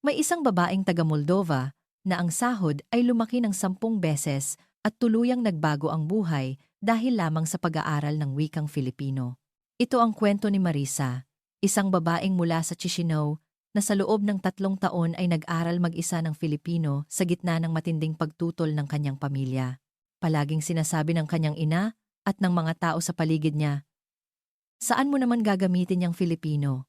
May isang babaeng taga Moldova na ang sahod ay lumaki ng 10 beses at tuluyang nagbago ang buhay dahil lamang sa pag-aaral ng wikang Filipino. Ito ang kwento ni Marisa, isang babaeng mula sa Chisinau na sa loob ng 3 taon ay nag-aral mag-isa ng Filipino sa gitna ng matinding pagtutol ng kanyang pamilya. Palaging sinasabi ng kanyang ina at ng mga tao sa paligid niya, "Saan mo naman gagamitin yung Filipino?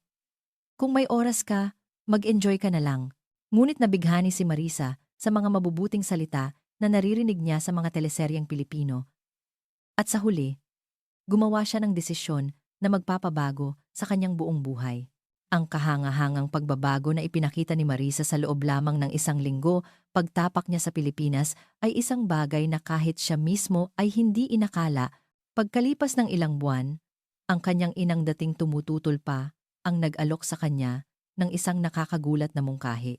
Kung may oras ka, mag-enjoy ka na lang." Ngunit nabighani si Marisa sa mga mabubuting salita na naririnig niya sa mga teleseryeng Pilipino. At sa huli, gumawa siya ng desisyon na magpapabago sa kanyang buong buhay. Ang kahangahangang pagbabago na ipinakita ni Marisa sa loob lamang ng 1 linggo pagtapak niya sa Pilipinas ay isang bagay na kahit siya mismo ay hindi inakala. Pagkalipas ng ilang buwan, ang kanyang inang dating tumututol pa ang nag-alok sa kanya ng isang nakakagulat na mungkahi.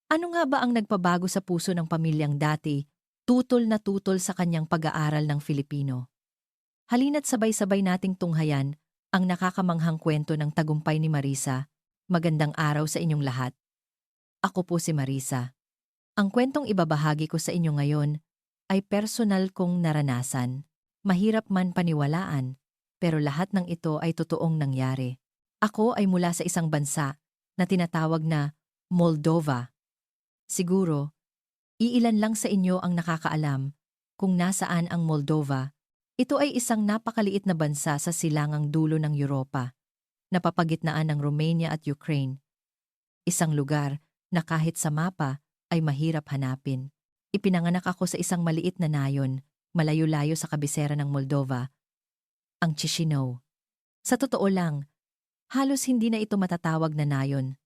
Ano nga ba ang nagpabago sa puso ng pamilyang dati, tutol na tutol sa kanyang pag-aaral ng Filipino? Halina't sabay-sabay nating tunghayan ang nakakamanghang kwento ng tagumpay ni Marisa. Magandang araw sa inyong lahat. Ako po si Marisa. Ang kwentong ibabahagi ko sa inyo ngayon ay personal kong naranasan. Mahirap man paniwalaan, pero lahat ng ito ay totoong nangyari. Ako ay mula sa isang bansa na tinatawag na Moldova. Siguro, iilan lang sa inyo ang nakakaalam kung nasaan ang Moldova. Ito ay isang napakaliit na bansa sa silangang dulo ng Europa, napapagitnaan ng Romania at Ukraine. Isang lugar na kahit sa mapa ay mahirap hanapin. Ipinanganak ako sa isang maliit na nayon, malayo-layo sa kabisera ng Moldova, ang Chisinau. Sa totoo lang, halos hindi na ito matatawag na nayon.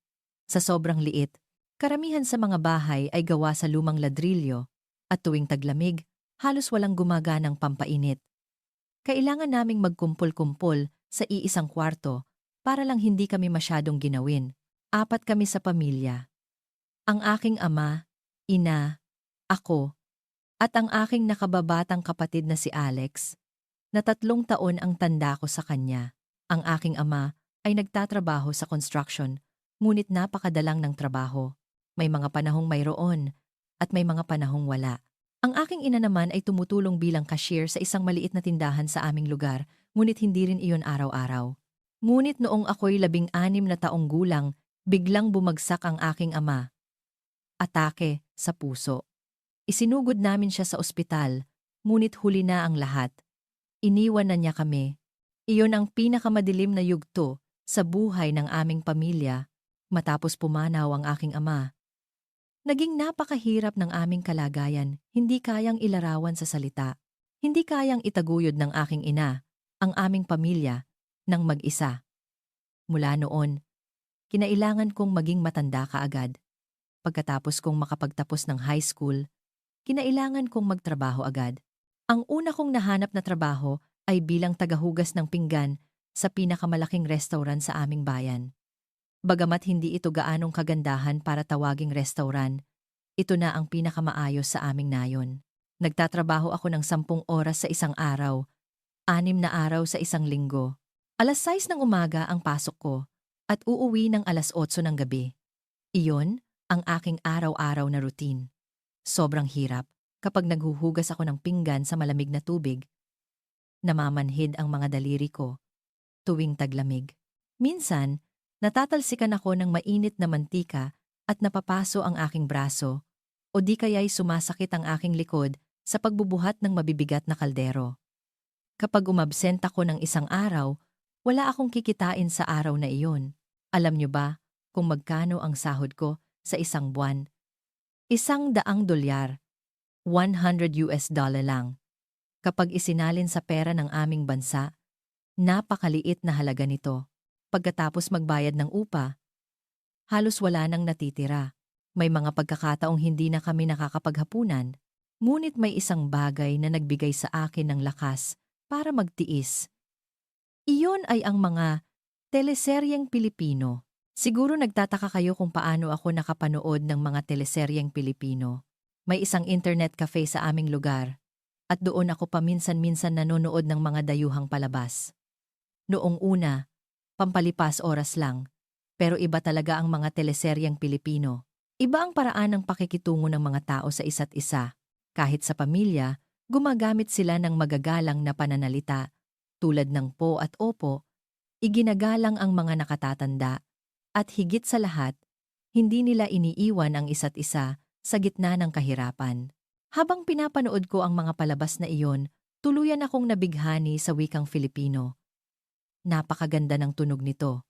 Sa sobrang liit, karamihan sa mga bahay ay gawa sa lumang ladrilyo at tuwing taglamig, halos walang gumaganang pampainit. Kailangan naming magkumpol-kumpol sa iisang kwarto para lang hindi kami masyadong ginawin. 4 kami sa pamilya. Ang aking ama, ina, ako, at ang aking nakababatang kapatid na si Alex, na 3 taon ang tanda ko sa kanya. Ang aking ama ay nagtatrabaho sa construction, ngunit napakadalang ng trabaho. May mga panahong mayroon at may mga panahong wala. Ang aking ina naman ay tumutulong bilang cashier sa isang maliit na tindahan sa aming lugar, ngunit hindi rin iyon araw-araw. Ngunit noong ako'y 16 na taong gulang, biglang bumagsak ang aking ama. Atake sa puso. Isinugod namin siya sa ospital, ngunit huli na ang lahat. Iniwan na niya kami. Iyon ang pinakamadilim na yugto sa buhay ng aming pamilya matapos pumanaw ang aking ama. Naging napakahirap ng aming kalagayan, hindi kayang ilarawan sa salita. Hindi kayang itaguyod ng aking ina, ang aming pamilya, ng mag-isa. Mula noon, kinailangan kong maging matanda kaagad. Pagkatapos kong makapagtapos ng high school, kinailangan kong magtrabaho agad. Ang una kong nahanap na trabaho ay bilang tagahugas ng pinggan sa pinakamalaking restaurant sa aming bayan. Bagamat hindi ito gaanong kagandahan para tawaging restaurant, ito na ang pinakamaayos sa aming nayon. Nagtatrabaho ako ng 10 oras sa isang araw, 6 na araw sa isang linggo. 6:00 ng umaga ang pasok ko at uuwi ng 8:00 ng gabi. Iyon ang aking araw-araw na routine. Sobrang hirap kapag naghuhugas ako ng pinggan sa malamig na tubig. Namamanhid ang mga daliri ko tuwing taglamig. Minsan, natatalsikan ako ng mainit na mantika at napapaso ang aking braso o di kaya'y sumasakit ang aking likod sa pagbubuhat ng mabibigat na kaldero. Kapag umabsent ako ng isang araw, wala akong kikitain sa araw na iyon. Alam niyo ba kung magkano ang sahod ko sa isang buwan? $100, $100 lang. Kapag isinalin sa pera ng aming bansa, napakaliit na halaga nito. Pagkatapos magbayad ng upa, halos wala nang natitira. May mga pagkakataong hindi na kami nakakapaghapunan, ngunit may isang bagay na nagbigay sa akin ng lakas para magtiis. Iyon ay ang mga teleseryeng Pilipino. Siguro nagtataka kayo kung paano ako nakapanood ng mga teleseryeng Pilipino. May isang internet cafe sa aming lugar at doon ako paminsan-minsan nanonood ng mga dayuhang palabas. Noong una, pampalipas oras lang, Pero iba talaga ang mga teleseryeng Pilipino. Iba ang paraan ng pakikitungo ng mga tao sa isa't isa. Kahit sa pamilya, gumagamit sila ng magagalang na pananalita, tulad ng po at opo, iginagalang ang mga nakatatanda, at higit sa lahat, hindi nila iniiwan ang isa't isa sa gitna ng kahirapan. Habang pinapanood ko ang mga palabas na iyon, tuluyan akong nabighani sa wikang Filipino. Napakaganda ng tunog nito.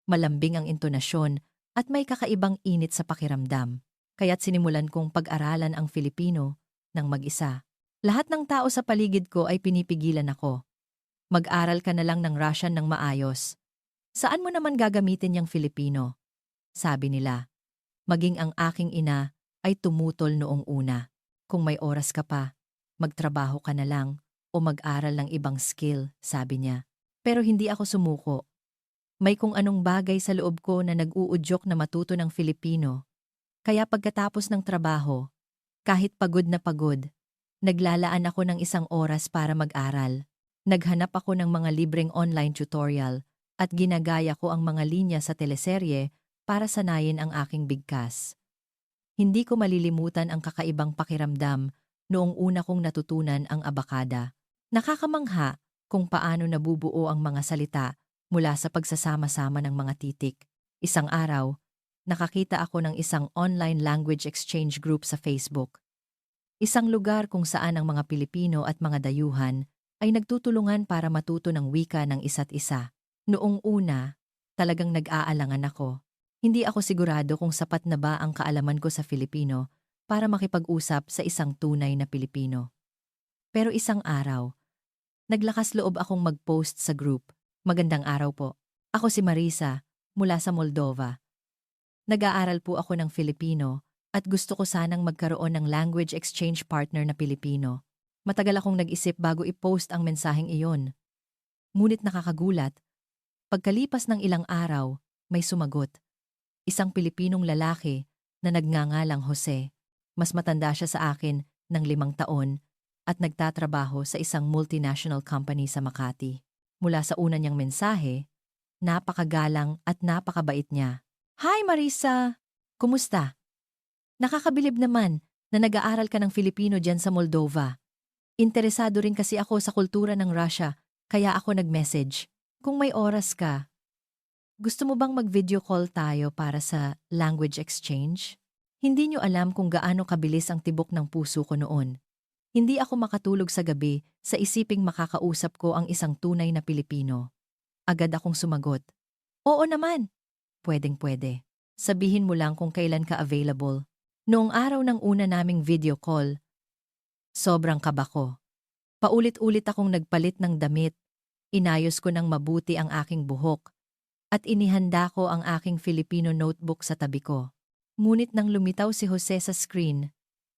Malambing ang intonasyon at may kakaibang init sa pakiramdam. Kaya't sinimulan kong pag-aralan ang Filipino ng mag-isa. Lahat ng tao sa paligid ko ay pinipigilan ako. Mag-aral ka na lang ng Russian ng maayos. Saan mo naman gagamitin yung Filipino? Sabi nila. Maging ang aking ina ay tumutol noong una. Kung may oras ka pa, magtrabaho ka na lang o mag-aral ng ibang skill, sabi niya. Pero hindi ako sumuko. May kung anong bagay sa loob ko na nag-uudyok na matuto ng Filipino. Kaya pagkatapos ng trabaho, kahit pagod na pagod, naglalaan ako ng isang oras para mag-aral. Naghanap ako ng mga libreng online tutorial at ginagaya ko ang mga linya sa teleserye para sanayin ang aking bigkas. Hindi ko malilimutan ang kakaibang pakiramdam noong una kong natutunan ang abakada. Nakakamangha kung paano nabubuo ang mga salita mula sa pagsasama-sama ng mga titik. Isang araw, nakakita ako ng isang online language exchange group sa Facebook. Isang lugar kung saan ang mga Pilipino at mga dayuhan ay nagtutulungan para matuto ng wika ng isa't isa. Noong una, talagang nag-aalangan ako. Hindi ako sigurado kung sapat na ba ang kaalaman ko sa Filipino para makipag-usap sa isang tunay na Pilipino. Pero isang araw, naglakas loob akong mag-post sa group. Magandang araw po. Ako si Marisa, mula sa Moldova. Nag-aaral po ako ng Filipino at gusto ko sanang magkaroon ng language exchange partner na Pilipino. Matagal akong nag-isip bago i-post ang mensaheng iyon. Ngunit nakakagulat, pagkalipas ng ilang araw, may sumagot. Isang Pilipinong lalaki na nagngangalang Jose. Mas matanda siya sa akin ng 5 taon at nagtatrabaho sa isang multinational company sa Makati. Mula sa una niyang mensahe, napakagalang at napakabait niya. Hi Marisa! Kumusta? Nakakabilib naman na nag-aaral ka ng Filipino dyan sa Moldova. Interesado rin kasi ako sa kultura ng Russia, kaya ako nag-message. Kung may oras ka, gusto mo bang mag-video call tayo para sa language exchange? Hindi niyo alam kung gaano kabilis ang tibok ng puso ko noon. Hindi ako makatulog sa gabi sa isiping makakausap ko ang isang tunay na Pilipino. Agad akong sumagot. Oo naman. Pwedeng-pwede. Sabihin mo lang kung kailan ka available. Noong araw ng una naming video call, sobrang kaba ko. Paulit-ulit akong nagpalit ng damit, inayos ko ng mabuti ang aking buhok, at inihanda ko ang aking Filipino notebook sa tabi ko. Ngunit nang lumitaw si Jose sa screen,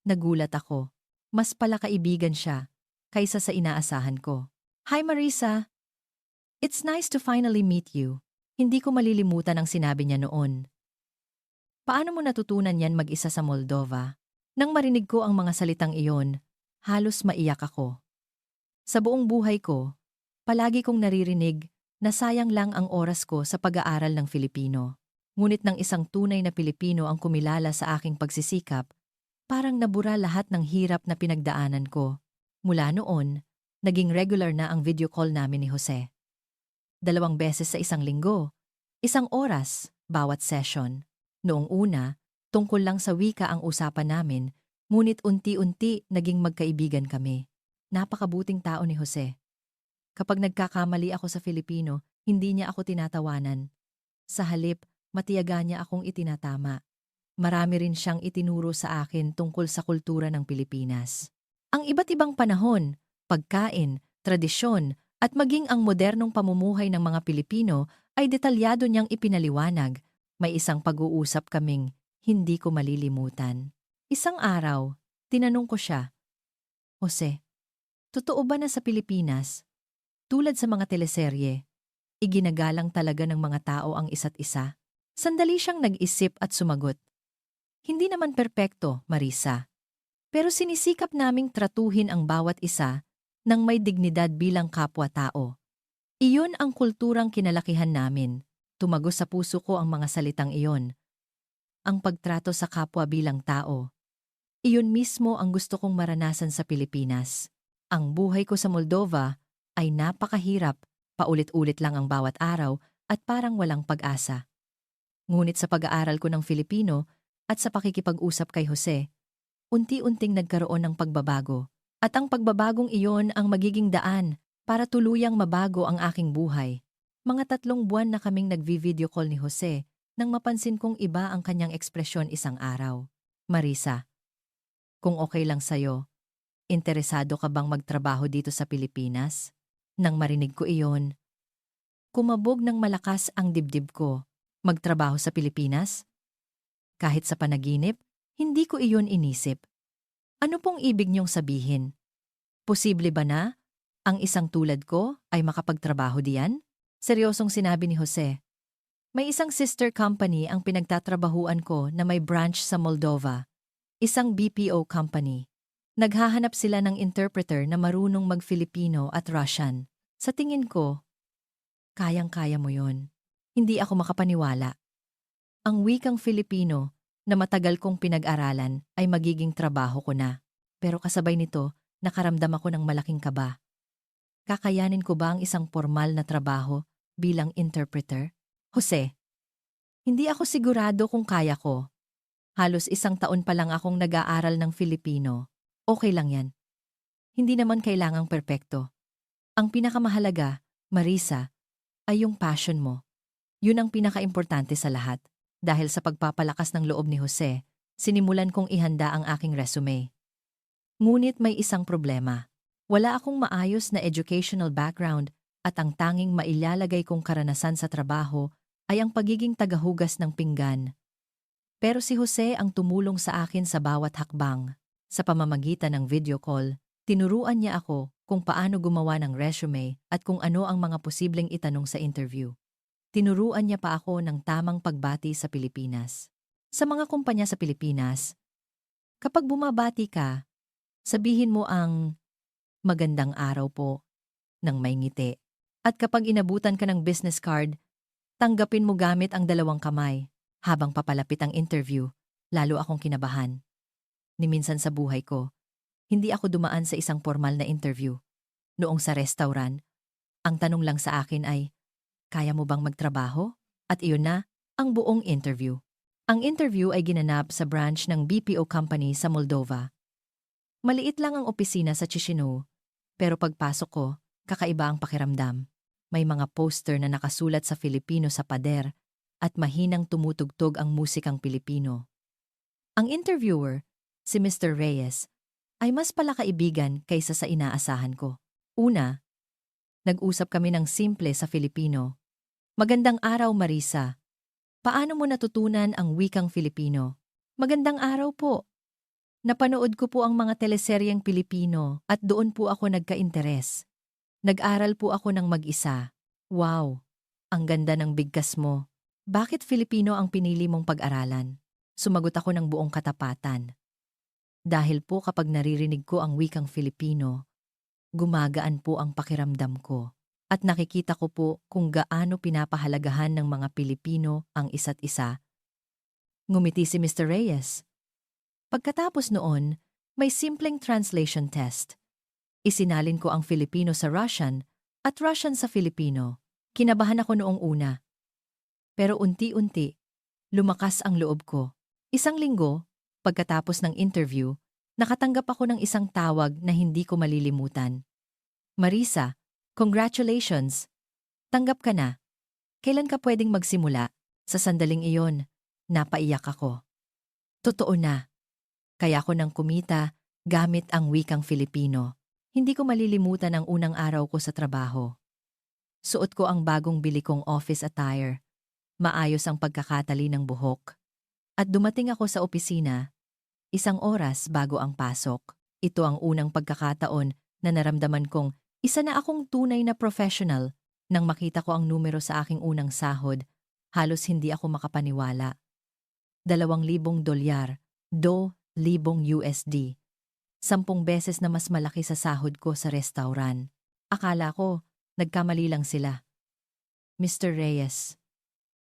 nagulat ako. Mas palakaibigan siya kaysa sa inaasahan ko. Hi Marisa! It's nice to finally meet you. Hindi ko malilimutan ang sinabi niya noon. Paano mo natutunan yan mag-isa sa Moldova? Nang marinig ko ang mga salitang iyon, halos maiyak ako. Sa buong buhay ko, palagi kong naririnig na sayang lang ang oras ko sa pag-aaral ng Filipino. Ngunit nang isang tunay na Pilipino ang kumilala sa aking pagsisikap, parang nabura lahat ng hirap na pinagdaanan ko. Mula noon, naging regular na ang video call namin ni Jose. 2 beses sa isang linggo, 1 oras, bawat session. Noong una, tungkol lang sa wika ang usapan namin, ngunit unti-unti naging magkaibigan kami. Napakabuting tao ni Jose. Kapag nagkakamali ako sa Filipino, hindi niya ako tinatawanan. Sa halip, matiyaga niya akong itinatama. Marami rin siyang itinuro sa akin tungkol sa kultura ng Pilipinas. Ang iba't ibang panahon, pagkain, tradisyon, at maging ang modernong pamumuhay ng mga Pilipino ay detalyado niyang ipinaliwanag. May isang pag-uusap kaming hindi ko malilimutan. Isang araw, tinanong ko siya, Jose, totoo ba na sa Pilipinas, tulad sa mga teleserye, iginagalang talaga ng mga tao ang isa't isa? Sandali siyang nag-isip at sumagot. Hindi naman perpekto, Marisa. Pero sinisikap naming tratuhin ang bawat isa ng may dignidad bilang kapwa-tao. Iyon ang kulturang kinalakihan namin. Tumagos sa puso ko ang mga salitang iyon. Ang pagtrato sa kapwa bilang tao. Iyon mismo ang gusto kong maranasan sa Pilipinas. Ang buhay ko sa Moldova ay napakahirap, paulit-ulit lang ang bawat araw at parang walang pag-asa. Ngunit sa pag-aaral ko ng Filipino at sa pakikipag-usap kay Jose, unti-unting nagkaroon ng pagbabago. At ang pagbabagong iyon ang magiging daan para tuluyang mabago ang aking buhay. Mga 3 buwan na kaming nagvi-video call ni Jose nang mapansin kong iba ang kanyang ekspresyon isang araw. Marisa, kung okay lang sa'yo, interesado ka bang magtrabaho dito sa Pilipinas? Nang marinig ko iyon, kumabog ng malakas ang dibdib ko. Magtrabaho sa Pilipinas? Kahit sa panaginip, hindi ko iyon inisip. Ano pong ibig niyong sabihin? Posible ba na ang isang tulad ko ay makapagtrabaho diyan? Seryosong sinabi ni Jose. May isang sister company ang pinagtatrabahuan ko na may branch sa Moldova. Isang BPO company. Naghahanap sila ng interpreter na marunong mag-Filipino at Russian. Sa tingin ko, kayang-kaya mo yon. Hindi ako makapaniwala. Ang wikang Filipino na matagal kong pinag-aralan ay magiging trabaho ko na. Pero kasabay nito, nakaramdam ako ng malaking kaba. Kakayanin ko ba ang isang formal na trabaho bilang interpreter? Jose, hindi ako sigurado kung kaya ko. Halos 1 taon pa lang akong nag-aaral ng Filipino. Okay lang yan. Hindi naman kailangang perpekto. Ang pinakamahalaga, Marisa, ay yung passion mo. Yun ang pinakaimportante sa lahat. Dahil sa pagpapalakas ng loob ni Jose, sinimulan kong ihanda ang aking resume. Ngunit may isang problema. Wala akong maayos na educational background at ang tanging mailalagay kong karanasan sa trabaho ay ang pagiging tagahugas ng pinggan. Pero si Jose ang tumulong sa akin sa bawat hakbang. Sa pamamagitan ng video call, tinuruan niya ako kung paano gumawa ng resume at kung ano ang mga posibleng itanong sa interview. Tinuruan niya pa ako ng tamang pagbati sa Pilipinas. Sa mga kumpanya sa Pilipinas, kapag bumabati ka, sabihin mo ang magandang araw po ng may ngiti. At kapag inabutan ka ng business card, tanggapin mo gamit ang 2 kamay. Habang papalapit ang interview, lalo akong kinabahan. Ni minsan sa buhay ko, hindi ako dumaan sa isang formal na interview. Noong sa restaurant, ang tanong lang sa akin ay, kaya mo bang magtrabaho? At iyon na, ang buong interview. Ang interview ay ginanap sa branch ng BPO company sa Moldova. Maliit lang ang opisina sa Chisinau, pero pagpasok ko, kakaiba ang pakiramdam. May mga poster na nakasulat sa Filipino sa pader at mahinang tumutugtog ang musikang Pilipino. Ang interviewer, si Mr. Reyes, ay mas palakaibigan kaysa sa inaasahan ko. Una, nag-usap kami ng simple sa Filipino. Magandang araw, Marisa. Paano mo natutunan ang wikang Filipino? Magandang araw po. Napanood ko po ang mga teleseryeng Pilipino at doon po ako nagka-interes. Nag-aral po ako ng mag-isa. Wow, ang ganda ng bigkas mo. Bakit Filipino ang pinili mong pag-aralan? Sumagot ako ng buong katapatan. Dahil po kapag naririnig ko ang wikang Filipino, gumagaan po ang pakiramdam ko. At nakikita ko po kung gaano pinapahalagahan ng mga Pilipino ang isa't isa. Ngumiti si Mr. Reyes. Pagkatapos noon, may simpleng translation test. Isinalin ko ang Filipino sa Russian at Russian sa Filipino. Kinabahan ako noong una. Pero unti-unti, lumakas ang loob ko. 1 linggo, pagkatapos ng interview, nakatanggap ako ng isang tawag na hindi ko malilimutan. Marisa, congratulations! Tanggap ka na. Kailan ka pwedeng magsimula? Sa sandaling iyon, napaiyak ako. Totoo na. Kaya ako nang kumita gamit ang wikang Filipino. Hindi ko malilimutan ang unang araw ko sa trabaho. Suot ko ang bagong bili kong office attire. Maayos ang pagkakatali ng buhok. At dumating ako sa opisina, 1 oras bago ang pasok. Ito ang unang pagkakataon na naramdaman kong isa na akong tunay na professional. Nang makita ko ang numero sa aking unang sahod, halos hindi ako makapaniwala. $2,000, $2,000 USD. 10 beses na mas malaki sa sahod ko sa restaurant. Akala ko, nagkamali lang sila. Mr. Reyes,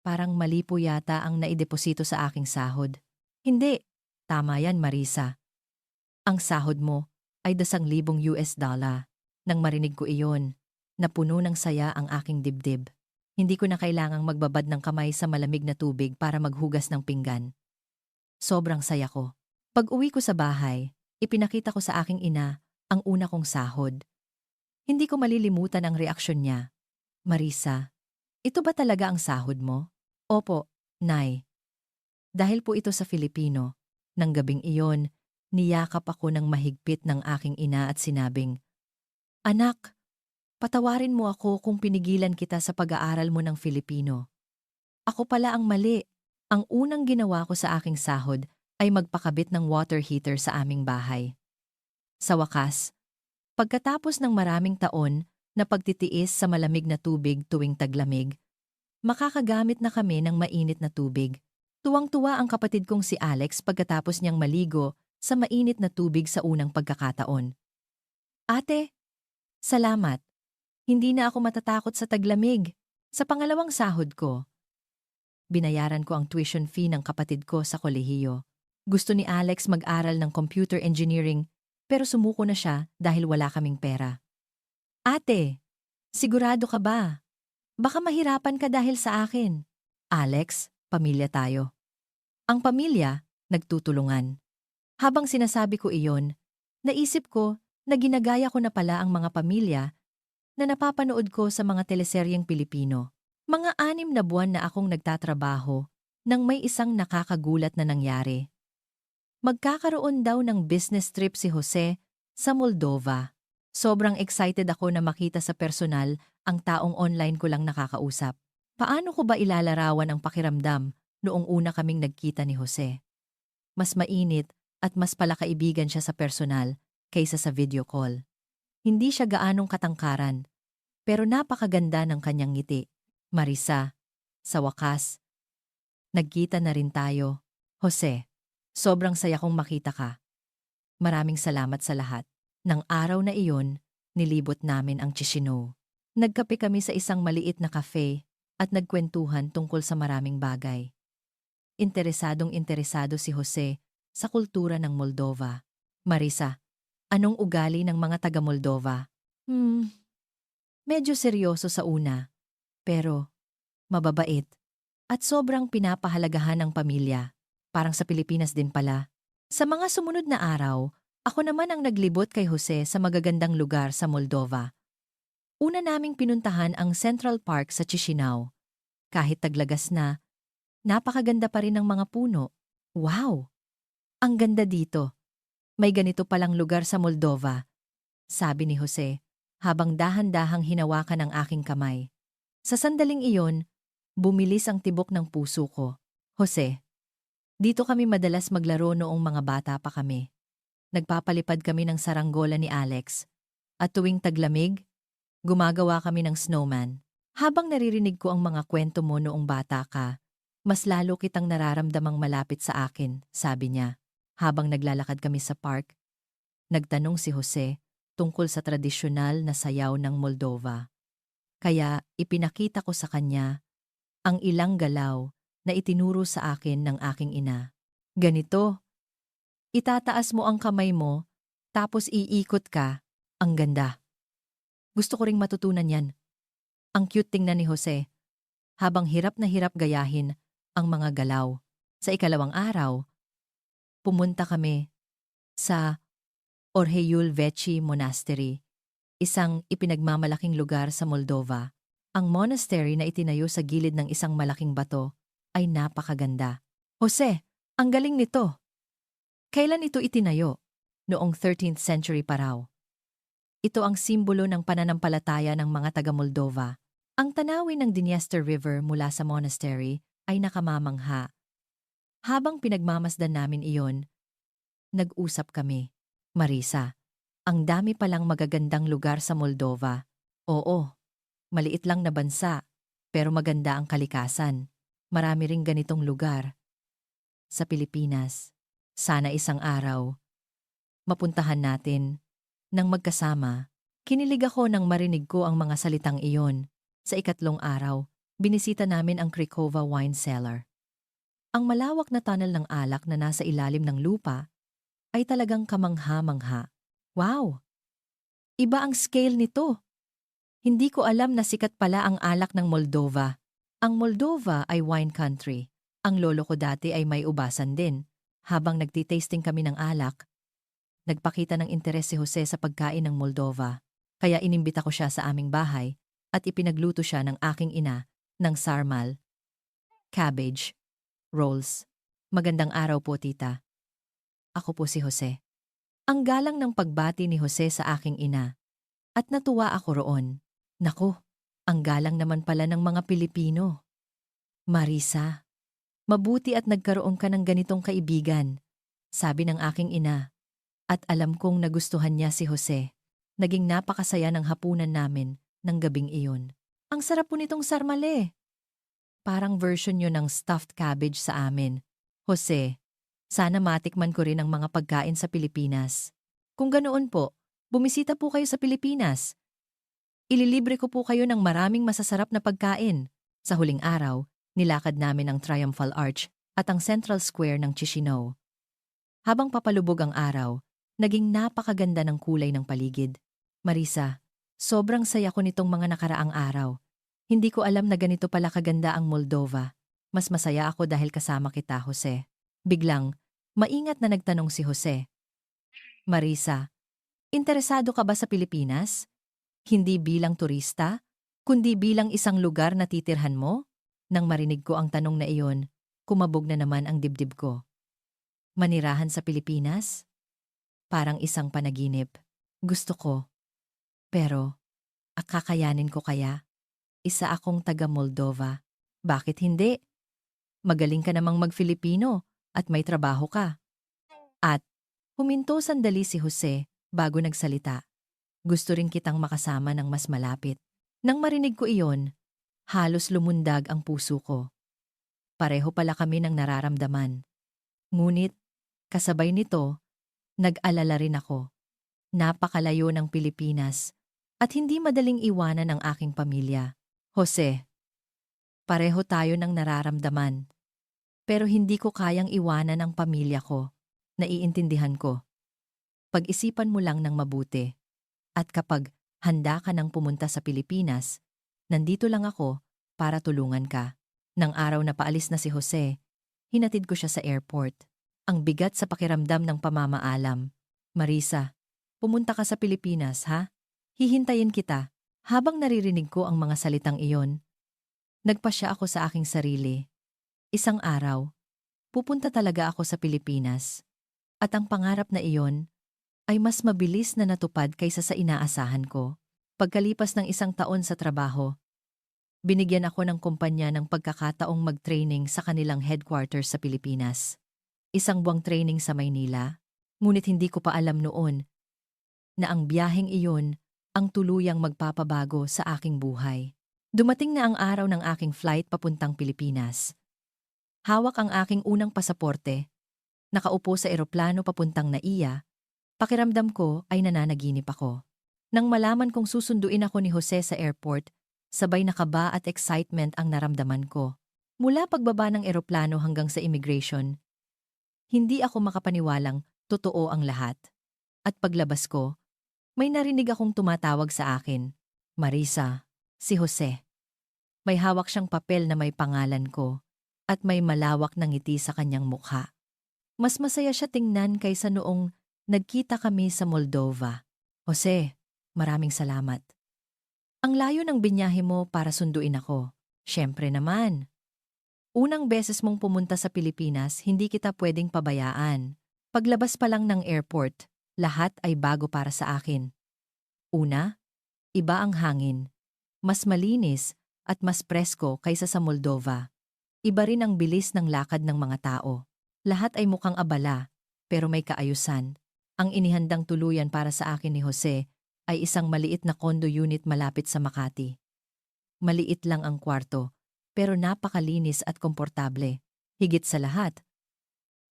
Parang mali po yata ang naideposito sa aking sahod. Hindi. Tama yan, Marisa. Ang sahod mo ay $2,000. Nang marinig ko iyon, napuno ng saya ang aking dibdib. Hindi ko na kailangang magbabad ng kamay sa malamig na tubig para maghugas ng pinggan. Sobrang saya ko. Pag-uwi ko sa bahay, ipinakita ko sa aking ina ang una kong sahod. Hindi ko malilimutan ang reaksyon niya. Marisa, ito ba talaga ang sahod mo? Opo, Nay. Dahil po ito sa Filipino, nang gabing iyon, niyakap ako ng mahigpit ng aking ina at sinabing, Anak, patawarin mo ako kung pinigilan kita sa pag-aaral mo ng Filipino. Ako pala ang mali. Ang unang ginawa ko sa aking sahod ay magpakabit ng water heater sa aming bahay. Sa wakas, pagkatapos ng maraming taon na pagtitiis sa malamig na tubig tuwing taglamig, makakagamit na kami ng mainit na tubig. Tuwang-tuwa ang kapatid kong si Alex pagkatapos niyang maligo sa mainit na tubig sa unang pagkakataon. Ate, salamat. Hindi na ako matatakot sa taglamig. Sa pangalawang sahod ko, binayaran ko ang tuition fee ng kapatid ko sa kolehiyo. Gusto ni Alex mag-aral ng computer engineering pero sumuko na siya dahil wala kaming pera. Ate, sigurado ka ba? Baka mahirapan ka dahil sa akin. Alex, pamilya tayo. Ang pamilya, nagtutulungan. Habang sinasabi ko iyon, naisip ko na ginagaya ko na pala ang mga pamilya na napapanood ko sa mga teleseryeng Pilipino. Mga 6 na buwan na akong nagtatrabaho nang may isang nakakagulat na nangyari. Magkakaroon daw ng business trip si Jose sa Moldova. Sobrang excited ako na makita sa personal ang taong online ko lang nakakausap. Paano ko ba ilalarawan ang pakiramdam noong una kaming nagkita ni Jose? Mas mainit at mas palakaibigan siya sa personal kaysa sa video call. Hindi siya gaanong katangkaran, pero napakaganda ng kanyang ngiti. Marisa, sa wakas, nagkita na rin tayo. Jose, sobrang saya kong makita ka. Maraming salamat sa lahat. Nang araw na iyon, nilibot namin ang Chisinau. Nagkape kami sa isang maliit na cafe at nagkwentuhan tungkol sa maraming bagay. Interesadong-interesado si Jose sa kultura ng Moldova. Marisa, anong ugali ng mga taga-Moldova? Medyo seryoso sa una, pero mababait at sobrang pinapahalagahan ng pamilya. Parang sa Pilipinas din pala. Sa mga sumunod na araw, ako naman ang naglibot kay Jose sa magagandang lugar sa Moldova. Una naming pinuntahan ang Central Park sa Chisinau. Kahit taglagas na, napakaganda pa rin ng mga puno. Wow! Ang ganda dito. May ganito palang lugar sa Moldova, sabi ni Jose, habang dahan-dahang hinawakan ang aking kamay. Sa sandaling iyon, bumilis ang tibok ng puso ko. Jose, dito kami madalas maglaro noong mga bata pa kami. Nagpapalipad kami ng saranggola ni Alex. At tuwing taglamig, gumagawa kami ng snowman. Habang naririnig ko ang mga kwento mo noong bata ka, mas lalo kitang nararamdamang malapit sa akin, sabi niya. Habang naglalakad kami sa park, nagtanong si Jose tungkol sa tradisyonal na sayaw ng Moldova. Kaya ipinakita ko sa kanya ang ilang galaw na itinuro sa akin ng aking ina. Ganito, itataas mo ang kamay mo, tapos iikot ka. Ang ganda. Gusto ko ring matutunan yan. Ang cute tingnan ni Jose, habang hirap na hirap gayahin ang mga galaw. Sa ikalawang araw, pumunta kami sa Orheyul Vechi Monastery, isang ipinagmamalaking lugar sa Moldova. Ang monastery na itinayo sa gilid ng isang malaking bato ay napakaganda. Jose, ang galing nito. Kailan ito itinayo? Noong 13th century pa raw. Ito ang simbolo ng pananampalataya ng mga taga-Moldova. Ang tanawin ng Dniester River mula sa monastery ay nakamamangha. Habang pinagmamasdan namin iyon, nag-usap kami. Marisa, ang dami palang magagandang lugar sa Moldova. Oo, maliit lang na bansa, pero maganda ang kalikasan. Marami ring ganitong lugar sa Pilipinas. Sana isang araw, mapuntahan natin nang magkasama. Kinilig ako nang marinig ko ang mga salitang iyon. Sa ikatlong araw, Binisita namin ang Cricova Wine Cellar. Ang malawak na tunnel ng alak na nasa ilalim ng lupa ay talagang kamangha-mangha. Wow! Iba ang scale nito. Hindi ko alam na sikat pala ang alak ng Moldova. Ang Moldova ay wine country. Ang lolo ko dati ay may ubasan din. Habang nagtitasting kami ng alak, nagpakita ng interes si Jose sa pagkain ng Moldova. Kaya inimbita ko siya sa aming bahay at ipinagluto siya ng aking ina ng sarmal, cabbage, rolls. Magandang araw po, tita. Ako po si Jose. Ang galang ng pagbati ni Jose sa aking ina. At natuwa ako roon. Naku, ang galang naman pala ng mga Pilipino. Marisa, mabuti at nagkaroon ka ng ganitong kaibigan, sabi ng aking ina. At alam kong nagustuhan niya si Jose. Naging napakasaya ng hapunan namin ng gabing iyon. Ang sarap po nitong sarmale. Parang version yun ng stuffed cabbage sa amin. Jose, sana matikman ko rin ang mga pagkain sa Pilipinas. Kung ganoon po, bumisita po kayo sa Pilipinas. Ililibre ko po kayo ng maraming masasarap na pagkain. Sa huling araw, nilakad namin ang Triumphal Arch at ang Central Square ng Chisinau. Habang papalubog ang araw, naging napakaganda ng kulay ng paligid. Marisa, sobrang saya ko nitong mga nakaraang araw. Hindi ko alam na ganito pala kaganda ang Moldova. Mas masaya ako dahil kasama kita, Jose. Biglang, maingat na nagtanong si Jose. Marisa, interesado ka ba sa Pilipinas? Hindi bilang turista, kundi bilang isang lugar na titirhan mo? Nang marinig ko ang tanong na iyon, kumabog na naman ang dibdib ko. Manirahan sa Pilipinas? Parang isang panaginip. Gusto ko. Pero, kakayanin ko kaya? Isa akong taga Moldova. Bakit hindi? Magaling ka namang mag-Filipino at may trabaho ka. At, huminto sandali si Jose bago nagsalita. Gusto rin kitang makasama ng mas malapit. Nang marinig ko iyon, halos lumundag ang puso ko. Pareho pala kami ng nararamdaman. Ngunit, kasabay nito, nag-alala rin ako. Napakalayo ng Pilipinas at hindi madaling iwanan ang aking pamilya. Jose, pareho tayo ng nararamdaman. Pero hindi ko kayang iwanan ang pamilya ko. Naiintindihan ko. Pag-isipan mo lang ng mabuti. At kapag handa ka nang pumunta sa Pilipinas, nandito lang ako para tulungan ka. Nang araw na paalis na si Jose, hinatid ko siya sa airport. Ang bigat sa pakiramdam ng pamamaalam. Marisa, pumunta ka sa Pilipinas, ha? Hihintayin kita. Habang naririnig ko ang mga salitang iyon, nagpasya ako sa aking sarili. Isang araw, pupunta talaga ako sa Pilipinas. At ang pangarap na iyon ay mas mabilis na natupad kaysa sa inaasahan ko. Pagkalipas ng isang taon sa trabaho, binigyan ako ng kumpanya ng pagkakataong mag-training sa kanilang headquarters sa Pilipinas. Isang buwang training sa Maynila, ngunit hindi ko pa alam noon na ang biyaheng iyon ang tuluyang magpapabago sa aking buhay. Dumating na ang araw ng aking flight papuntang Pilipinas. Hawak ang aking unang pasaporte. Nakaupo sa eroplano papuntang Naiya. Pakiramdam ko ay nananaginip ako. Nang malaman kong susunduin ako ni Jose sa airport, sabay na kaba at excitement ang naramdaman ko. Mula pagbaba ng eroplano hanggang sa immigration, hindi ako makapaniwalang totoo ang lahat. At paglabas ko, may narinig akong tumatawag sa akin. Marisa, si Jose. May hawak siyang papel na may pangalan ko at may malawak na ngiti sa kanyang mukha. Mas masaya siya tingnan kaysa noong nagkita kami sa Moldova. Jose, maraming salamat. Ang layo ng binyahe mo para sunduin ako. Siyempre naman. Unang beses mong pumunta sa Pilipinas, hindi kita pwedeng pabayaan. Paglabas pa lang ng airport, lahat ay bago para sa akin. Una, iba ang hangin. Mas malinis at mas presko kaysa sa Moldova. Iba rin ang bilis ng lakad ng mga tao. Lahat ay mukhang abala, pero may kaayusan. Ang inihandang tuluyan para sa akin ni Jose ay isang maliit na condo unit malapit sa Makati. Maliit lang ang kwarto, pero napakalinis at komportable. Higit sa lahat,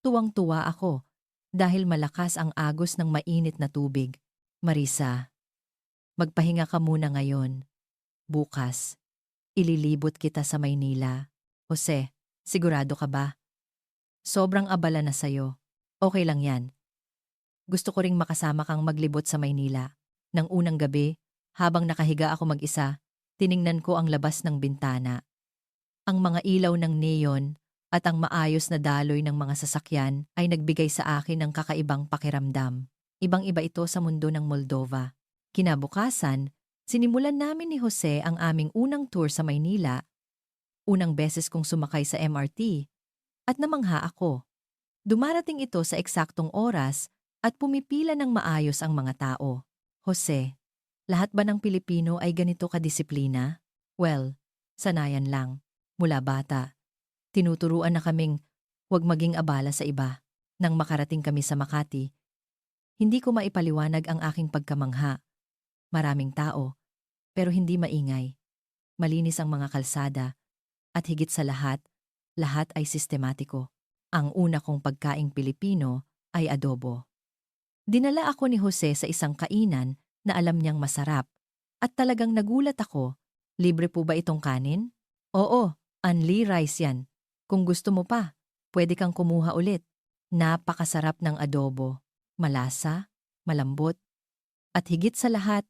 tuwang-tuwa ako dahil malakas ang agos ng mainit na tubig. Marisa, magpahinga ka muna ngayon. Bukas, Ililibot kita sa Maynila. Jose, sigurado ka ba? Sobrang abala na sa'yo. Okay lang yan. Gusto ko ring makasama kang maglibot sa Maynila. Nang unang gabi, habang nakahiga ako mag-isa, tiningnan ko ang labas ng bintana. Ang mga ilaw ng neon at ang maayos na daloy ng mga sasakyan ay nagbigay sa akin ng kakaibang pakiramdam. Ibang-iba ito sa mundo ng Moldova. Kinabukasan, sinimulan namin ni Jose ang aming unang tour sa Maynila. Unang beses kong sumakay sa MRT at namangha ako. Dumarating ito sa eksaktong oras at pumipila ng maayos ang mga tao. Jose, lahat ba ng Pilipino ay ganito kadisiplina? Well, sanayan lang. Mula bata, tinuturuan na kaming huwag maging abala sa iba. Nang makarating kami sa Makati, hindi ko maipaliwanag ang aking pagkamangha. Maraming tao, pero hindi maingay. Malinis ang mga kalsada, at higit sa lahat ay sistematiko. Ang una kong pagkaing Pilipino ay adobo. Dinala ako ni Jose sa isang kainan na alam niyang masarap, at talagang nagulat ako. Libre po ba itong kanin? Oo, unli rice yan. Kung gusto mo pa, pwede kang kumuha ulit. Napakasarap ng adobo. Malasa, malambot, at higit sa lahat,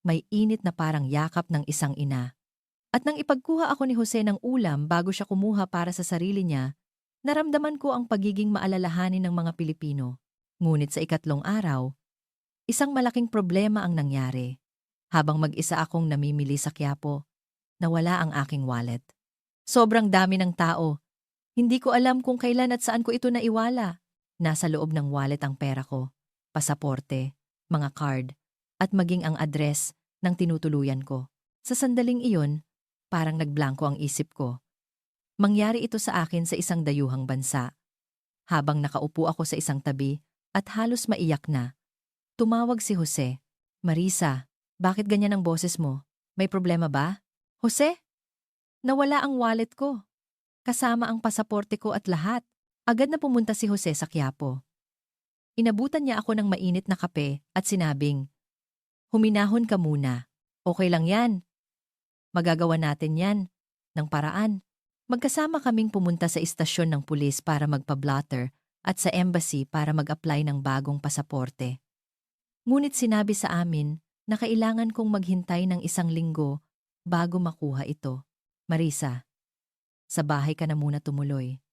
may init na parang yakap ng isang ina. At nang ipagkuha ako ni Jose ng ulam bago siya kumuha para sa sarili niya, naramdaman ko ang pagiging maalalahanin ng mga Pilipino. Ngunit sa ikatlong araw, isang malaking problema ang nangyari. Habang mag-isa akong namimili sa Quiapo, nawala ang aking wallet. Sobrang dami ng tao. Hindi ko alam kung kailan at saan ko ito naiwala. Nasa loob ng wallet ang pera ko, pasaporte, mga card, at maging ang address ng tinutuluyan ko. Sa sandaling iyon, parang nagblanko ang isip ko. Mangyari ito sa akin sa isang dayuhang bansa. Habang nakaupo ako sa isang tabi at halos maiyak na, tumawag si Jose. Marisa, bakit ganyan ang boses mo? May problema ba? Jose? Nawala ang wallet ko. Kasama ang pasaporte ko at lahat. Agad na pumunta si Jose sa Quiapo. Inabutan niya ako ng mainit na kape at sinabing, huminahon ka muna. Okay lang yan. Magagawa natin yan. Ng paraan. Magkasama kaming pumunta sa istasyon ng pulis para magpa-blotter at sa embassy para mag-apply ng bagong pasaporte. Ngunit sinabi sa amin na kailangan kong maghintay ng 1 linggo bago makuha ito. Marisa, sa bahay ka na muna tumuloy.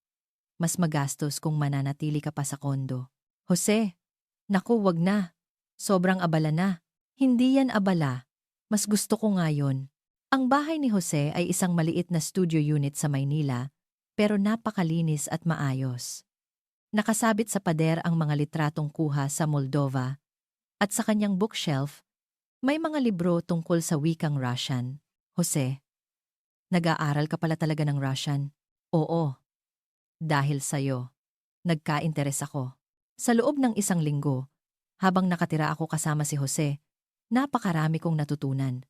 Mas magastos kung mananatili ka pa sa kondo. Jose, naku wag na. Sobrang abala na. Hindi yan abala. Mas gusto ko nga yun. Ang bahay ni Jose ay isang maliit na studio unit sa Maynila, pero napakalinis at maayos. Nakasabit sa pader ang mga litratong kuha sa Moldova, at sa kanyang bookshelf, may mga libro tungkol sa wikang Russian. Jose, nag-aaral ka pala talaga ng Russian? Oo. Dahil sa'yo, nagka-interes ako. Sa loob ng 1 linggo, habang nakatira ako kasama si Jose, napakarami kong natutunan.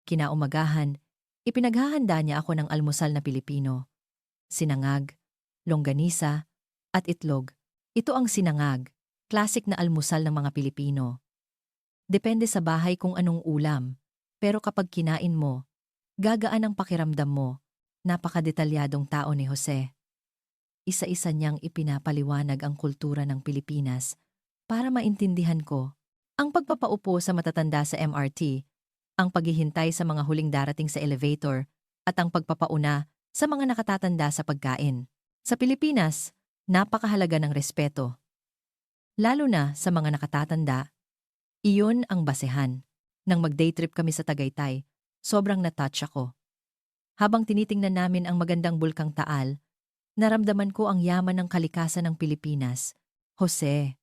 Kinaumagahan, ipinaghahanda niya ako ng almusal na Pilipino. Sinangag, longganisa, at itlog. Ito ang sinangag, classic na almusal ng mga Pilipino. Depende sa bahay kung anong ulam, pero kapag kinain mo, gagaan ang pakiramdam mo. Napakadetalyadong tao ni Jose. Isa-isa niyang ipinapaliwanag ang kultura ng Pilipinas para maintindihan ko. Ang pagpapaupo sa matatanda sa MRT, ang paghihintay sa mga huling darating sa elevator, at ang pagpapauna sa mga nakatatanda sa pagkain. Sa Pilipinas, napakahalaga ng respeto. Lalo na sa mga nakatatanda. Iyon ang basehan. Nang mag-day trip kami sa Tagaytay, sobrang na-touch ako. Habang tinitingnan namin ang magandang bulkang Taal, naramdaman ko ang yaman ng kalikasan ng Pilipinas. Jose,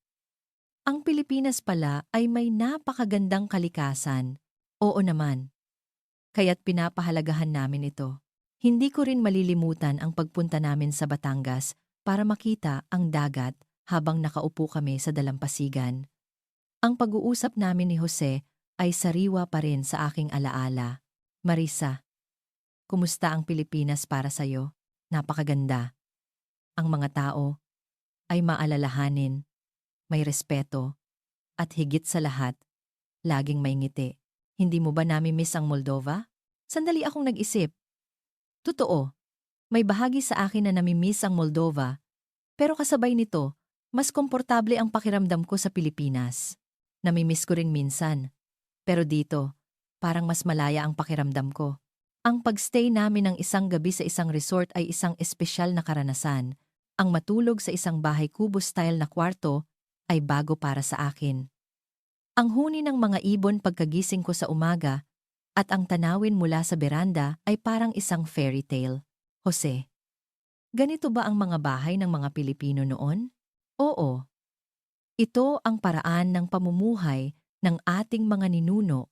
ang Pilipinas pala ay may napakagandang kalikasan. Oo naman. Kaya't pinapahalagahan namin ito. Hindi ko rin malilimutan ang pagpunta namin sa Batangas para makita ang dagat habang nakaupo kami sa dalampasigan. Ang pag-uusap namin ni Jose ay sariwa pa rin sa aking alaala. Marisa, kumusta ang Pilipinas para sa'yo? Napakaganda. Ang mga tao ay maalalahanin, may respeto, at higit sa lahat, laging may ngiti. Hindi mo ba nami-miss ang Moldova? Sandali akong nag-isip. Totoo, may bahagi sa akin na namimiss ang Moldova, pero kasabay nito, mas komportable ang pakiramdam ko sa Pilipinas. Namimiss ko rin minsan, pero dito, parang mas malaya ang pakiramdam ko. Ang pagstay namin ng isang gabi sa isang resort ay isang espesyal na karanasan. Ang matulog sa isang bahay kubo-style na kwarto ay bago para sa akin. Ang huni ng mga ibon pagkagising ko sa umaga at ang tanawin mula sa beranda ay parang isang fairy tale. Jose, ganito ba ang mga bahay ng mga Pilipino noon? Oo. Ito ang paraan ng pamumuhay ng ating mga ninuno.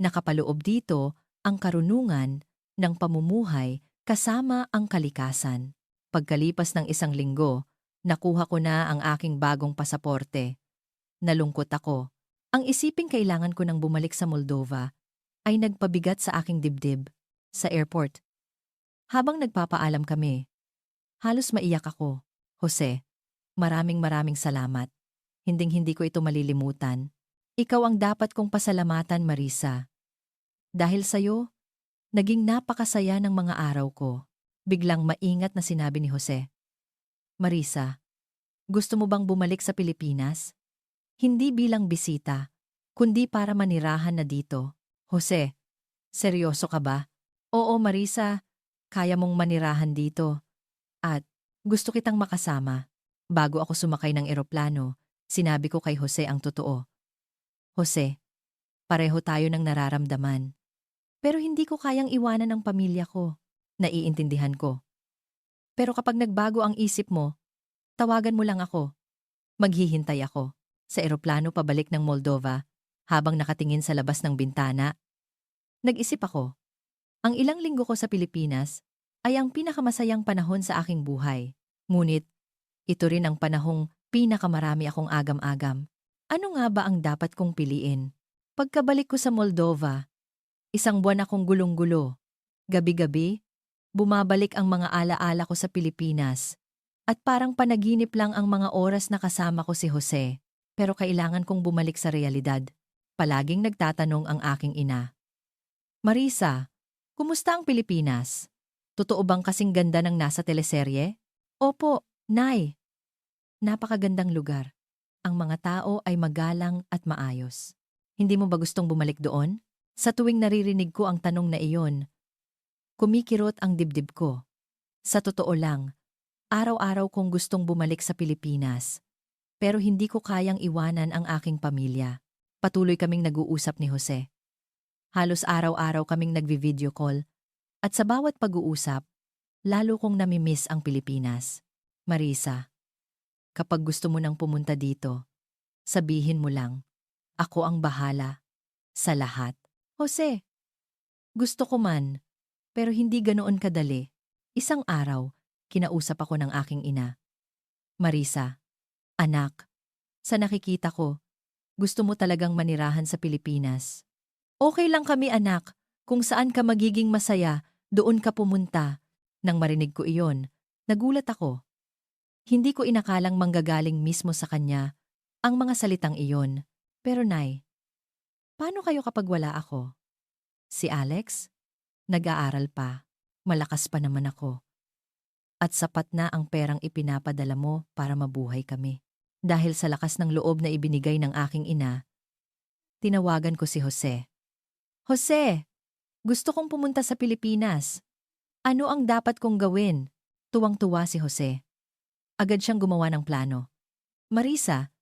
Nakapaloob dito ang karunungan ng pamumuhay kasama ang kalikasan. Pagkalipas ng isang linggo, nakuha ko na ang aking bagong pasaporte. Nalungkot ako. Ang isiping kailangan ko nang bumalik sa Moldova ay nagpabigat sa aking dibdib. Sa airport, habang nagpapaalam kami, halos maiyak ako. Jose, maraming salamat. Hinding-hindi ko ito malilimutan. Ikaw ang dapat kong pasalamatan, Marisa. Dahil sa'yo, naging napakasaya ng mga araw ko. Biglang maingat na sinabi ni Jose. Marisa, gusto mo bang bumalik sa Pilipinas? Hindi bilang bisita, kundi para manirahan na dito. Jose, seryoso ka ba? Oo, Marisa, kaya mong manirahan dito. At gusto kitang makasama. Bago ako sumakay ng eroplano, sinabi ko kay Jose ang totoo. Jose, pareho tayo ng nararamdaman. Pero hindi ko kayang iwanan ang pamilya ko. Naiintindihan ko. Pero kapag nagbago ang isip mo, tawagan mo lang ako. Maghihintay ako sa eroplano pabalik ng Moldova habang nakatingin sa labas ng bintana. Nag-isip ako. Ang ilang linggo ko sa Pilipinas ay ang pinakamasayang panahon sa aking buhay. Ngunit, ito rin ang panahong pinakamarami akong agam-agam. Ano nga ba ang dapat kong piliin? Pagkabalik ko sa Moldova, isang buwan akong gulong-gulo. Gabi-gabi, bumabalik ang mga alaala ko sa Pilipinas. At parang panaginip lang ang mga oras na kasama ko si Jose. Pero kailangan kong bumalik sa realidad. Palaging nagtatanong ang aking ina. Marisa, kumusta ang Pilipinas? Totoo bang kasing ganda ng nasa teleserye? Opo, Nay. Napakagandang lugar. Ang mga tao ay magalang at maayos. Hindi mo ba gustong bumalik doon? Sa tuwing naririnig ko ang tanong na iyon, kumikirot ang dibdib ko. Sa totoo lang, araw-araw kong gustong bumalik sa Pilipinas. Pero hindi ko kayang iwanan ang aking pamilya. Patuloy kaming nag-uusap ni Jose. Halos araw-araw kaming nagvi-video call. At sa bawat pag-uusap, lalo kong namimiss ang Pilipinas. Marisa, kapag gusto mo nang pumunta dito, sabihin mo lang, ako ang bahala sa lahat. Jose, gusto ko man, pero hindi ganoon kadali. Isang araw, kinausap ako ng aking ina. Marisa, anak, sa nakikita ko, gusto mo talagang manirahan sa Pilipinas. Okay lang kami anak, kung saan ka magiging masaya, doon ka pumunta. Nang marinig ko iyon, nagulat ako. Hindi ko inakalang manggagaling mismo sa kanya ang mga salitang iyon. Pero Nay, paano kayo kapag wala ako? Si Alex? Nag-aaral pa. Malakas pa naman ako. At sapat na ang perang ipinapadala mo para mabuhay kami. Dahil sa lakas ng loob na ibinigay ng aking ina, tinawagan ko si Jose. Jose, gusto kong pumunta sa Pilipinas. Ano ang dapat kong gawin? Tuwang-tuwa si Jose. Agad siyang gumawa ng plano. Marisa,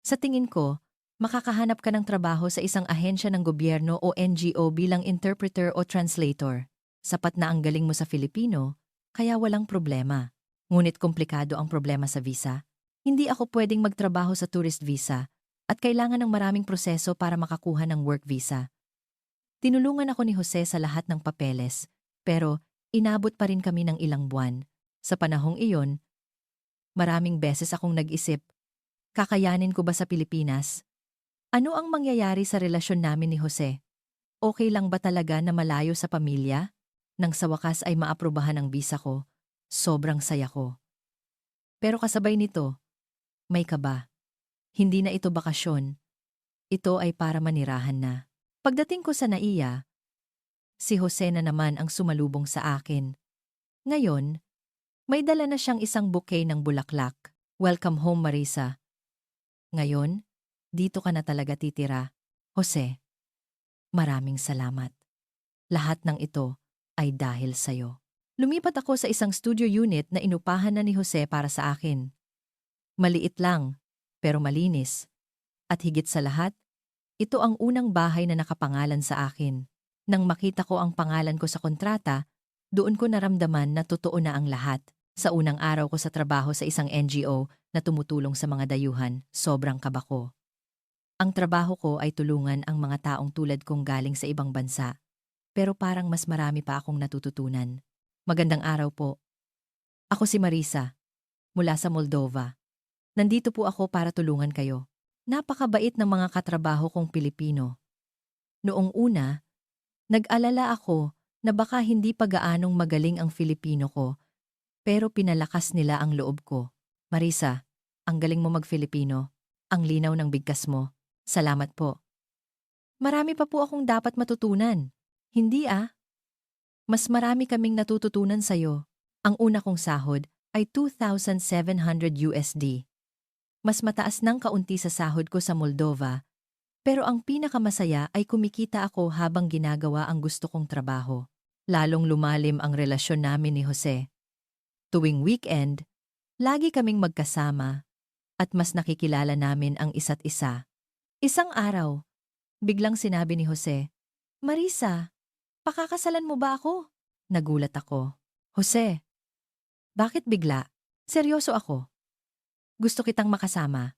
sa tingin ko, makakahanap ka ng trabaho sa isang ahensya ng gobyerno o NGO bilang interpreter o translator. Sapat na ang galing mo sa Filipino, kaya walang problema. Ngunit komplikado ang problema sa visa. Hindi ako pwedeng magtrabaho sa tourist visa at kailangan ng maraming proseso para makakuha ng work visa. Tinulungan ako ni Jose sa lahat ng papeles, pero inabot pa rin kami ng ilang buwan. Sa panahong iyon, maraming beses akong nag-isip, kakayanin ko ba sa Pilipinas? Ano ang mangyayari sa relasyon namin ni Jose? Okay lang ba talaga na malayo sa pamilya? Nang sa wakas ay maaprubahan ang visa ko, sobrang saya ko. Pero kasabay nito, may kaba. Hindi na ito bakasyon. Ito ay para manirahan na. Pagdating ko sa NAIA, si Jose na naman ang sumalubong sa akin. Ngayon, may dala na siyang isang bouquet ng bulaklak. Welcome home, Marisa. Ngayon, dito ka na talaga titira. Jose, maraming salamat. Lahat ng ito ay dahil sa'yo. Lumipat ako sa isang studio unit na inupahan na ni Jose para sa akin. Maliit lang, pero malinis. At higit sa lahat, ito ang unang bahay na nakapangalan sa akin. Nang makita ko ang pangalan ko sa kontrata, doon ko naramdaman na totoo na ang lahat. Sa unang araw ko sa trabaho sa isang NGO na tumutulong sa mga dayuhan, sobrang kaba ko. Ang trabaho ko ay tulungan ang mga taong tulad kong galing sa ibang bansa. Pero parang mas marami pa akong natututunan. Magandang araw po. Ako si Marisa, mula sa Moldova. Nandito po ako para tulungan kayo. Napakabait ng mga katrabaho kong Pilipino. Noong una, nag-alala ako na baka hindi pa gaanong magaling ang Filipino ko, pero pinalakas nila ang loob ko. Marisa, ang galing mo mag-Filipino. Ang linaw ng bigkas mo. Salamat po. Marami pa po akong dapat matutunan. Hindi ah. Mas marami kaming natututunan sa'yo. Ang una kong sahod ay $2,700. Mas mataas ng kaunti sa sahod ko sa Moldova, pero ang pinakamasaya ay kumikita ako habang ginagawa ang gusto kong trabaho. Lalong lumalim ang relasyon namin ni Jose. Tuwing weekend, lagi kaming magkasama at mas nakikilala namin ang isa't isa. Isang araw, biglang sinabi ni Jose, "Marisa, pakakasalan mo ba ako?" Nagulat ako. "Jose, bakit bigla?" Seryoso ako. "Gusto kitang makasama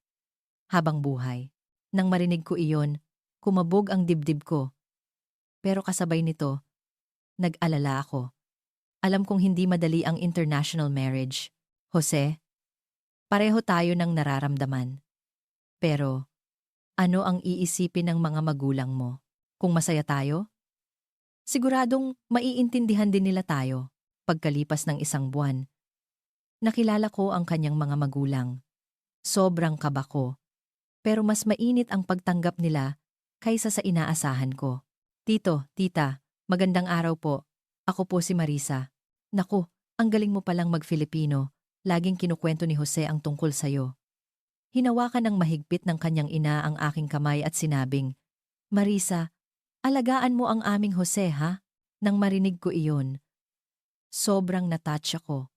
habang buhay." Nang marinig ko iyon, kumabog ang dibdib ko. Pero kasabay nito, nag-alala ako. Alam kong hindi madali ang international marriage. Jose, pareho tayo ng nararamdaman. Pero, ano ang iisipin ng mga magulang mo? Kung masaya tayo? Siguradong maiintindihan din nila tayo. Pagkalipas ng isang buwan, nakilala ko ang kanyang mga magulang. Sobrang kaba ko. Pero mas mainit ang pagtanggap nila kaysa sa inaasahan ko. "Tito, tita, magandang araw po. Ako po si Marisa." "Naku, ang galing mo palang mag-Filipino. Laging kinukwento ni Jose ang tungkol sa'yo." Hinawakan ng mahigpit ng kanyang ina ang aking kamay at sinabing, "Marisa, alagaan mo ang aming Jose ha?" Nang marinig ko iyon, sobrang natouch ako.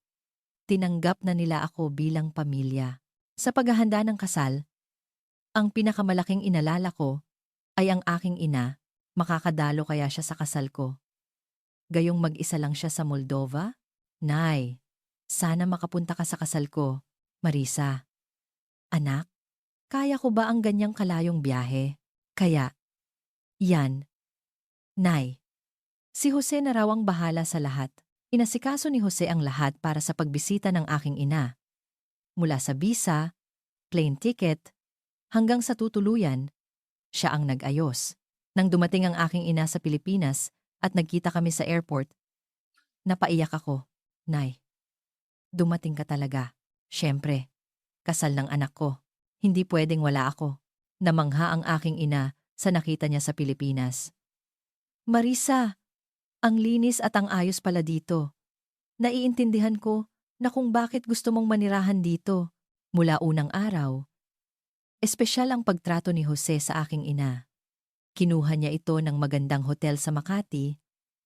Tinanggap na nila ako bilang pamilya. Sa paghahanda ng kasal, ang pinakamalaking inalala ko ay ang aking ina. Makakadalo kaya siya sa kasal ko? Gayong mag-isa lang siya sa Moldova? "Nay, sana makapunta ka sa kasal ko." "Marisa, anak, kaya ko ba ang ganyang kalayong biyahe?" "Kaya, yan, Nay." Si Jose na raw ang bahala sa lahat. Inasikaso ni Jose ang lahat para sa pagbisita ng aking ina. Mula sa visa, plane ticket, hanggang sa tutuluyan, siya ang nag-ayos. Nang dumating ang aking ina sa Pilipinas at nagkita kami sa airport, napaiyak ako. "Nay, dumating ka talaga. Siyempre, kasal ng anak ko. Hindi pwedeng wala ako." Namangha ang aking ina sa nakita niya sa Pilipinas. "Marisa, ang linis at ang ayos pala dito. Naiintindihan ko na kung bakit gusto mong manirahan dito." Mula unang araw, espesyal ang pagtrato ni Jose sa aking ina. Kinuha niya ito ng magandang hotel sa Makati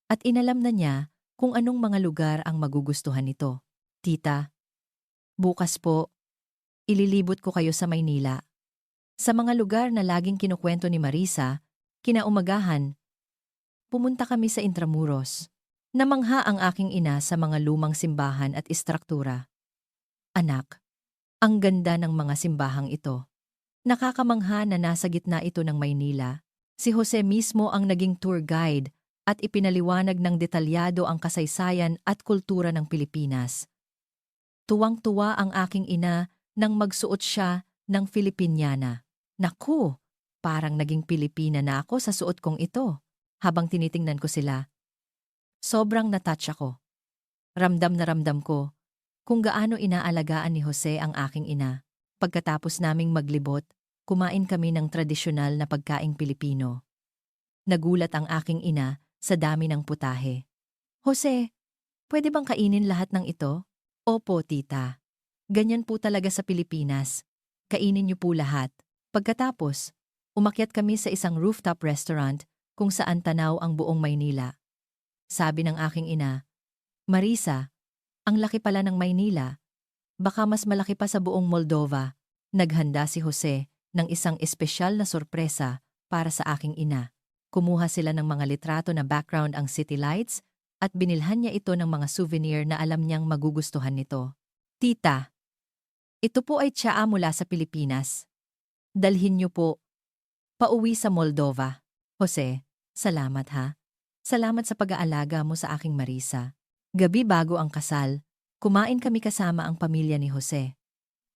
at inalam na niya kung anong mga lugar ang magugustuhan nito. "Tita, bukas po, ililibot ko kayo sa Maynila. Sa mga lugar na laging kinukwento ni Marisa, kinaumagahan, pumunta kami sa Intramuros." Namangha ang aking ina sa mga lumang simbahan at istruktura. "Anak, ang ganda ng mga simbahang ito." Nakakamangha na nasa gitna ito ng Maynila. Si Jose mismo ang naging tour guide at ipinaliwanag ng detalyado ang kasaysayan at kultura ng Pilipinas. Tuwang-tuwa ang aking ina nang magsuot siya ng Filipiniana. "Naku, parang naging Pilipina na ako sa suot kong ito." Habang tinitingnan ko sila, sobrang natouch ako. Ramdam na ramdam ko kung gaano inaalagaan ni Jose ang aking ina. Pagkatapos naming maglibot, kumain kami ng tradisyonal na pagkaing Pilipino. Nagulat ang aking ina sa dami ng putahe. "Jose, Pwede bang kainin lahat ng ito? Opo, tita. Ganyan po talaga sa Pilipinas. Kainin niyo po lahat. Pagkatapos, umakyat kami sa isang rooftop restaurant kung saan tanaw ang buong Maynila. Sabi ng aking ina, Marisa, ang laki pala ng Maynila. Baka mas malaki pa sa buong Moldova. Naghanda si Jose ng isang espesyal na sorpresa para sa aking ina. Kumuha sila ng mga litrato na background ang city lights at binilhan niya ito ng mga souvenir na alam niyang magugustuhan nito. Tita, ito po ay tsaa mula sa Pilipinas. Dalhin niyo po pauwi sa Moldova. Jose, salamat ha. Salamat sa pag-aalaga mo sa aking Marisa. Gabi bago ang kasal, kumain kami kasama ang pamilya ni Jose.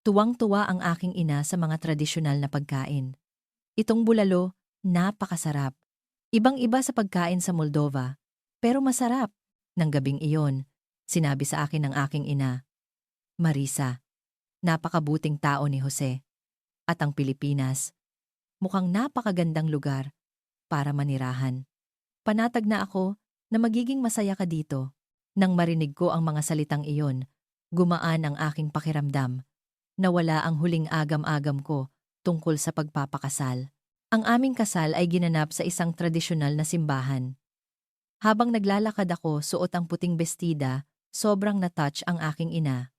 Tuwang-tuwa ang aking ina sa mga tradisyonal na pagkain. Itong bulalo, napakasarap. Ibang-iba sa pagkain sa Moldova, pero masarap. Nang gabing iyon, sinabi sa akin ng aking ina, Marisa, napakabuting tao ni Jose. At ang Pilipinas, mukhang napakagandang lugar para manirahan. Panatag na ako na magiging masaya ka dito. Nang marinig ko ang mga salitang iyon, gumaan ang aking pakiramdam. Nawala ang huling agam-agam ko tungkol sa pagpapakasal. Ang aming kasal ay ginanap sa isang tradisyonal na simbahan. Habang naglalakad ako suot ang puting bestida, sobrang na-touch ang aking ina.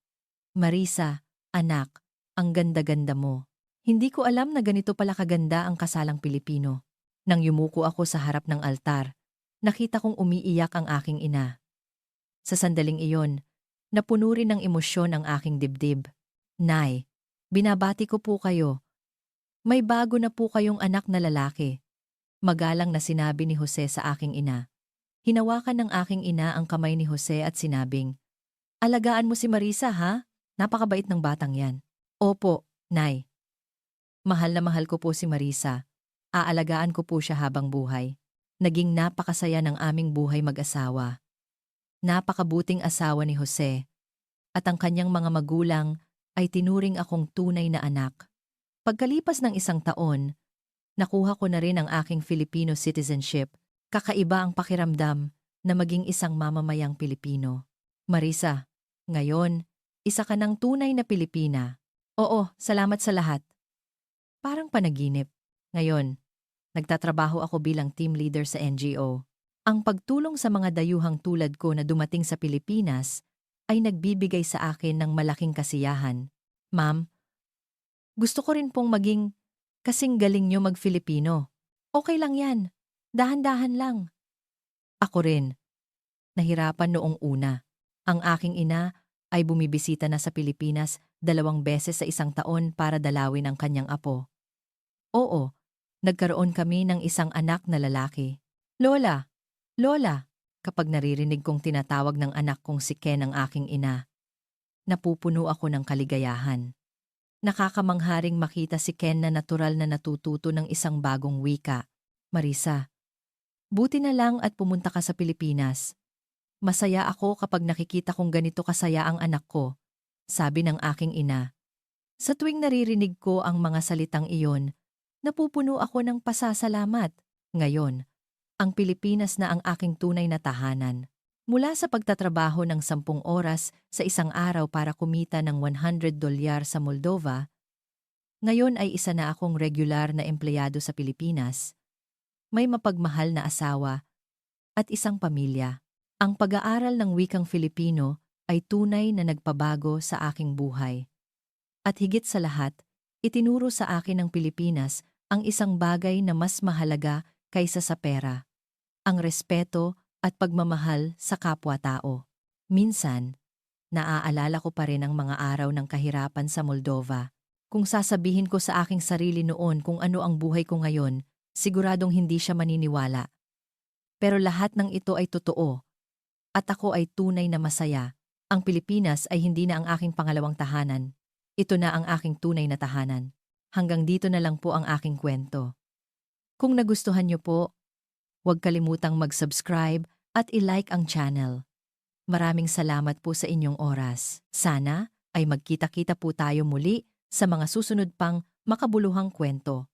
Marisa, anak, ang ganda-ganda mo. Hindi ko alam na ganito pala kaganda ang kasalang Pilipino. Nang yumuko ako sa harap ng altar, nakita kong umiiyak ang aking ina. Sa sandaling iyon, napuno rin ng emosyon ang aking dibdib. Nay, binabati ko po kayo. May bago na po kayong anak na lalaki. Magalang na sinabi ni Jose sa aking ina. Hinawakan ng aking ina ang kamay ni Jose at sinabing, Alagaan mo si Marisa ha? Napakabait ng batang yan. Opo, Nay. Mahal na mahal ko po si Marisa. Aalagaan ko po siya habang buhay. Naging napakasaya ng aming buhay mag-asawa. Napakabuting asawa ni Jose. At ang kanyang mga magulang ay tinuring akong tunay na anak. Pagkalipas ng 1 taon, nakuha ko na rin ang aking Filipino citizenship. Kakaiba ang pakiramdam na maging isang mamamayang Pilipino. Marisa, ngayon, isa ka ng tunay na Pilipina. Oo, salamat sa lahat. Parang panaginip. Ngayon, nagtatrabaho ako bilang team leader sa NGO. Ang pagtulong sa mga dayuhang tulad ko na dumating sa Pilipinas ay nagbibigay sa akin ng malaking kasiyahan. Ma'am, gusto ko rin pong maging kasing galing nyo mag-Filipino. Okay lang yan. Dahan-dahan lang. Ako rin. Nahirapan noong una. Ang aking ina ay bumibisita na sa Pilipinas 2 beses sa 1 taon para dalawin ang kanyang apo. Oo, nagkaroon kami ng isang anak na lalaki. Lola, Lola, kapag naririnig kong tinatawag ng anak kong si Ken ang aking ina, napupuno ako ng kaligayahan. Nakakamangharing makita si Ken na natural na natututo ng isang bagong wika. Marisa, buti na lang at pumunta ka sa Pilipinas. Masaya ako kapag nakikita kong ganito kasaya ang anak ko, sabi ng aking ina. Sa tuwing naririnig ko ang mga salitang iyon, napupuno ako ng pasasalamat. Ngayon, ang Pilipinas na ang aking tunay na tahanan. Mula sa pagtatrabaho ng 10 oras sa isang araw para kumita ng $100 sa Moldova, ngayon ay isa na akong regular na empleyado sa Pilipinas. May mapagmahal na asawa at isang pamilya. Ang pag-aaral ng wikang Filipino ay tunay na nagpabago sa aking buhay. At higit sa lahat, itinuro sa akin ng Pilipinas ang isang bagay na mas mahalaga kaysa sa pera. Ang respeto at pagmamahal sa kapwa-tao. Minsan, naaalala ko pa rin ang mga araw ng kahirapan sa Moldova. Kung sasabihin ko sa aking sarili noon kung ano ang buhay ko ngayon, siguradong hindi siya maniniwala. Pero lahat ng ito ay totoo. At ako ay tunay na masaya. Ang Pilipinas ay hindi na ang aking pangalawang tahanan. Ito na ang aking tunay na tahanan. Hanggang dito na lang po ang aking kwento. Kung nagustuhan niyo po, huwag kalimutang mag-subscribe at i-like ang channel. Maraming salamat po sa inyong oras. Sana ay magkita-kita po tayo muli sa mga susunod pang makabuluhang kwento.